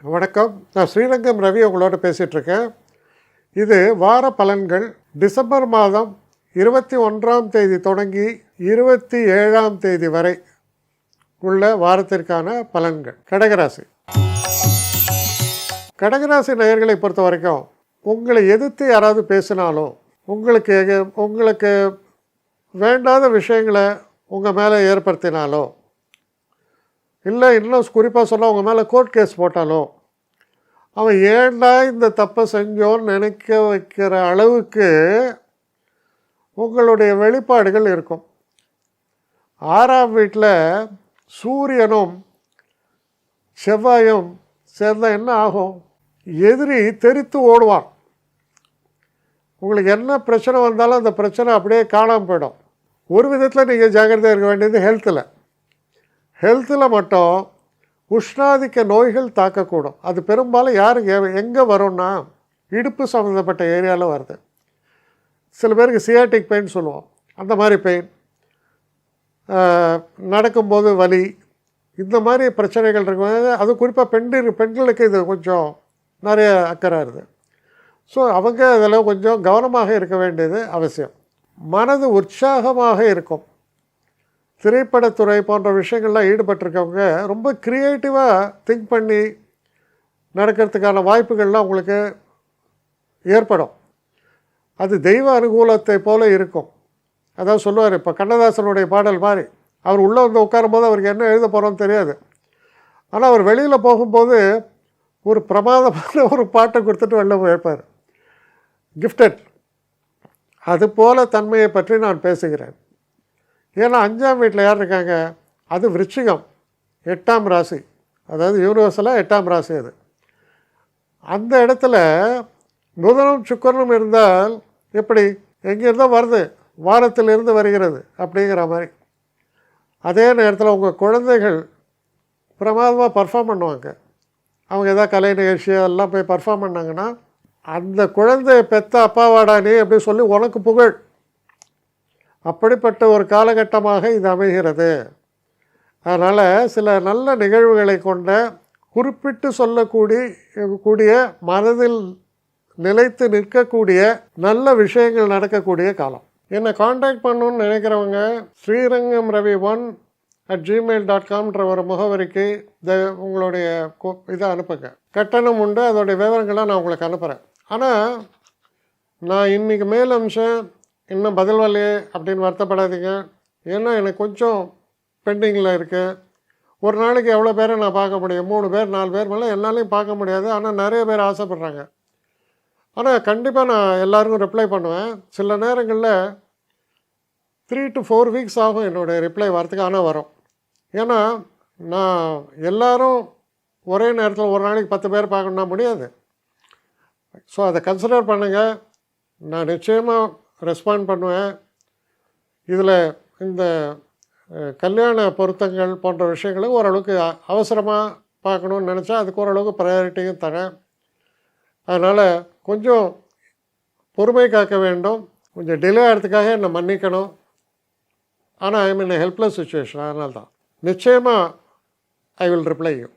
வணக்கம். நான் ஸ்ரீரங்கம் ரவி உங்களோட பேசிகிட்ருக்கேன். இது வார பலன்கள். டிசம்பர் மாதம் 21ஆம் தேதி தொடங்கி 27ஆம் தேதி வரை உள்ள வாரத்திற்கான பலன்கள். கடகராசி. கடகராசி நேயர்களை பொறுத்த வரைக்கும் உங்களை எதிர்த்து யாராவது பேசினாலோ, உங்களுக்கு வேண்டாத விஷயங்களை உங்கள் மேலே ஏற்படுத்தினாலோ, இல்லை இன்னும் குறிப்பாக சொன்னால் உங்கள் மேலே கோர்ட் கேஸ் போட்டாலோ, அவன் ஏன்டா இந்த தப்பை செஞ்சோன்னு நினைக்க வைக்கிற அளவுக்கு உங்களுடைய வெளிப்பாடுகள் இருக்கும். 6ஆம் வீட்டில் சூரியனும் செவ்வாயும் சேர்ந்தால் என்ன ஆகும்? எதிரி தெரித்து ஓடுவான். உங்களுக்கு என்ன பிரச்சனை வந்தாலும் அந்த பிரச்சனை அப்படியே காணாமல் போயிடும். ஒரு விதத்தில் நீங்கள் ஜாக்கிரதையாக இருக்க வேண்டியது ஹெல்த்தில் மட்டும் உஷ்ணாதிக்க நோய்கள் தாக்கக்கூடும். அது பெரும்பாலும் யாருக்கு எங்கே வரும்னா இடுப்பு சம்மந்தப்பட்ட ஏரியாவில் வருது. சில பேருக்கு சியாட்டிக் பெயின் சொல்லுவோம், அந்த மாதிரி பெயின், நடக்கும்போது வலி, இந்த மாதிரி பிரச்சனைகள் இருக்கும். அது குறிப்பாக பெண்களுக்கு இது கொஞ்சம் நிறைய அக்கறை இருக்குது. ஸோ அவங்க அதில் கொஞ்சம் கவனமாக இருக்க வேண்டியது அவசியம். மனது உற்சாகமாக இருக்கும். திரைப்படத்துறை போன்ற விஷயங்கள்லாம் ஈடுபட்டிருக்கவங்க ரொம்ப க்ரியேட்டிவாக திங்க் பண்ணி நடக்கிறதுக்கான வாய்ப்புகள்லாம் உங்களுக்கு ஏற்படும். அது தெய்வ அனுகூலத்தை போல இருக்கும். அதாவது சொல்லுவார், இப்போ கண்ணதாசனுடைய பாடல் மாதிரி, அவர் உள்ளே வந்து உட்காரும்போது அவருக்கு என்ன எழுத போகிறோன்னு தெரியாது. ஆனால் அவர் வெளியில் போகும்போது ஒரு பிரமாதமான ஒரு பாட்டை கொடுத்துட்டு வெளில போயிருப்பார். கிஃப்டட். அதுபோல தன்மையை பற்றி நான் பேசுகிறேன். ஏன்னா 5ஆம் வீட்டில் யார் இருக்காங்க? அது விருச்சிகம், 8ஆம் ராசி. அதாவது யூனிவர்சலாக 8ஆம் ராசி. அது அந்த இடத்துல புதனும் சுக்கிரனும் இருந்தால் எப்படி? எங்கேருந்தோ வருது, வாரத்திலிருந்து வருகிறது அப்படிங்கிற மாதிரி. அதே நேரத்தில் உங்கள் குழந்தைகள் பிரமாதமாக பர்ஃபார்ம் பண்ணுவாங்க. அவங்க எதாவது கலை நிகழ்ச்சி அதெல்லாம் போய் பர்ஃபார்ம் பண்ணாங்கன்னா, அந்த குழந்தைய பெற்ற அப்பாவாடா நீ அப்படின்னு சொல்லி உனக்கு புகழ். அப்படிப்பட்ட ஒரு காலகட்டமாக இது அமைகிறது. அதனால் சில நல்ல நிகழ்வுகளை கொண்ட, குறிப்பிட்டு சொல்லக்கூடிய மனதில் நிலைத்து நிற்கக்கூடிய நல்ல விஷயங்கள் நடக்கக்கூடிய காலம். என்னை காண்டாக்ட் பண்ணணுன்னு நினைக்கிறவங்க srirangam1@gmail.com ஒரு முகவரிக்கு உங்களுடைய இதை அனுப்புங்க. கட்டணம் உண்டு, அதோடைய விவரங்களை நான் உங்களுக்கு அனுப்புகிறேன். ஆனால் நான் இன்றைக்கி மேல் அம்சம் இன்னும் பதில் வரலையே அப்படின்னு வருத்தப்படாதீங்க. ஏன்னா எனக்கு கொஞ்சம் பெண்டிங்கில் இருக்குது. ஒரு நாளைக்கு எவ்வளோ பேரை நான் பார்க்க முடியும்? 3 பேர் 4 பேர் மேலே என்னாலையும் பார்க்க முடியாது. ஆனால் நிறைய பேர் ஆசைப்பட்றாங்க. ஆனால் கண்டிப்பாக நான் எல்லாருக்கும் ரிப்ளை பண்ணுவேன். சில நேரங்களில் 3 to 4 வீக்ஸ் ஆகும் என்னுடைய ரிப்ளை வரத்துக்கு. ஆனால் வரும். ஏன்னா நான் எல்லோரும் ஒரே நேரத்தில் ஒரு நாளைக்கு 10 பேர் பார்க்கணுன்னா முடியாது. ஸோ அதை கன்சிடர் பண்ணுங்கள். நான் நிச்சயமாக ரெஸ்பாண்ட் பண்ணுவேன். இதில் இந்த கல்யாண பொருத்தங்கள் போன்ற விஷயங்களை ஓரளவுக்கு அவசரமாக பார்க்கணுன்னு நினச்சா அதுக்கு ஓரளவுக்கு ப்ரையாரிட்டியும் தரேன். அதனால் கொஞ்சம் பொறுமை காக்க வேண்டும். கொஞ்சம் டிலே ஆகிறதுக்காக என்னை மன்னிக்கணும். ஆனால் ஐ மீன் ஹெல்ப்லெஸ் சுச்சுவேஷன். அதனால தான் நிச்சயமாக ஐ வில் ரிப்ளை யூ.